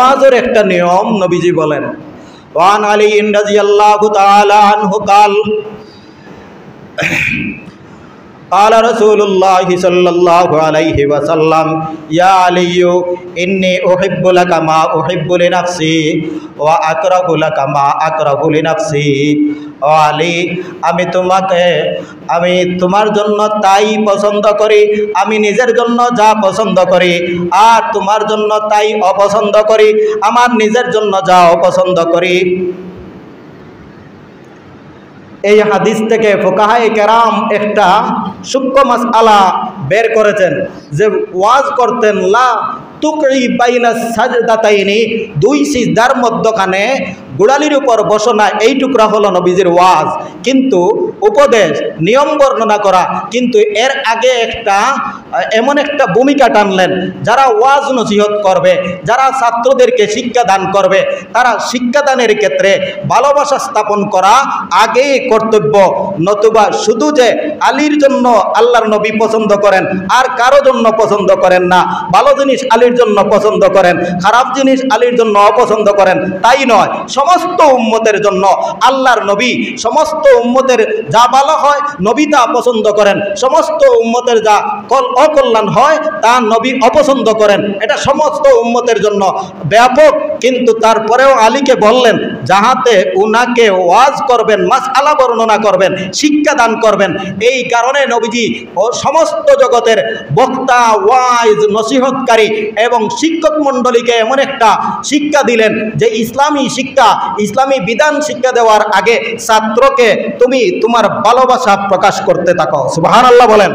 নামাজের একটা নিয়ম নবীজি বলেন। ওয়ান আলী রাদিয়াল্লাহু তাআলা আনহু قال رسول الله صلى الله عليه وسلم يا علي إني أحب لك ما أحب لنفسي وأكره لك ما أكره لنفسي। ও আলী, আমি তোমার জন্য তাই পছন্দ করি আমি নিজের জন্য যা পছন্দ করি, আর তোমার জন্য তাই অপছন্দ করি আমার নিজের জন্য যা অপছন্দ করি। এই হাদিস থেকে ফুকাহায়ে কেরাম একটা সূক্ষ্ম মাসআলা বের করেছেন যে ওয়াজ করতেন লা তুকই বাইনা সাজদাতাইনি, দুই সিজদার মধ্যখানে গোড়ালির উপর বসো না, এই টুকরা হলো নবীজির ওয়াজ। কিন্তু উপদেশ নিয়ম বর্ণনা করা, কিন্তু এর আগে এমন একটা ভূমিকা টানলেন, যারা ওয়াজ নসিহত করবে, যারা ছাত্রদেরকে শিক্ষাদান করবে, তারা শিক্ষাদানের ক্ষেত্রে ভালোবাসা স্থাপন করা আগেই কর্তব্য। নতুবা শুধু যে আলীর জন্য আল্লাহর নবী পছন্দ করেন আর কারো জন্য পছন্দ করেন না, ভালো জিনিস আলীর জন্য পছন্দ করেন, খারাপ জিনিস আলীর জন্য অপছন্দ করেন, তাই নয়। সমস্ত উম্মতের জন্য আল্লাহর নবী, সমস্ত উম্মতের যা ভালো হয় নবী তা পছন্দ করেন, সমস্ত উম্মতের যা অকল্যাণ হয় তা নবী অপছন্দ করেন। এটা সমস্ত উম্মতের জন্য ব্যাপক। কিন্তু তারপরেও আলীকে বললেন যাহাতে উনাকে ওয়াজ করবেন, মাসআলা বর্ণনা করবেন, শিক্ষাদান করবেন। এই কারণে নবীজি ও সমস্ত জগতের বক্তা, ওয়াইজ, নসিহতকারী এবং শিক্ষক মণ্ডলীকে এমন একটা শিক্ষা দিলেন যে ইসলামী শিক্ষা, ইসলামী বিধান শিক্ষা দেওয়ার আগে ছাত্রকে তুমি তোমার ভালোবাসা প্রকাশ করতে থাকো। সুবহানাল্লাহ বলেন।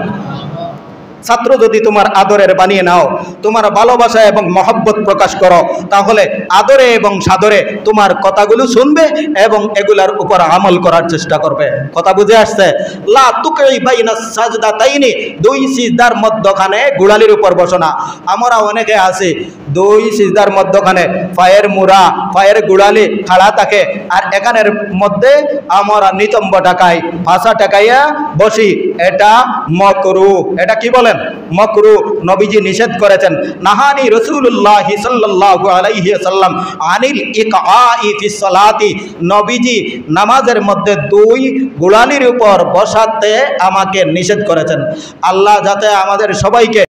ছাত্র যদি তোমার আদরের বানিয়ে নাও, তোমার ভালোবাসা এবং মহব্বত প্রকাশ করো, তাহলে আদরে এবং সাদরে তোমার কথাগুলো শুনবে এবং এগুলার উপর আমল করার চেষ্টা করবে। কথা বুঝে আসছে? লা তুকই বাইনা সাজদাতাইনি, দুই সিজদার মধ্যখানে গোড়ালির উপর বসো না। আমরা অনেকে আছি দুই সিজদার মধ্যখানে পায়ের মুড়া, পায়ের গোড়ালি খাড়া থাকে, আর এখানের মধ্যে আমরা নিতম্ব টাকাই, ভাষা টাকাইয়া বসি। এটা মাকরুহ। এটা কি বলেন? মাকরুহ। নবীজি নিষেধ করেছেন। নাহানি রাসূলুল্লাহ সাল্লাল্লাহু আলাইহি ওয়াসাল্লাম আনিল ইকআই ফিস সালাতি, নবীজি নামাজের মধ্যে দুই গোড়ালির উপর বসাতে আমাকে নিষেধ করেছেন। আল্লাহ যাতে আমাদের সবাইকে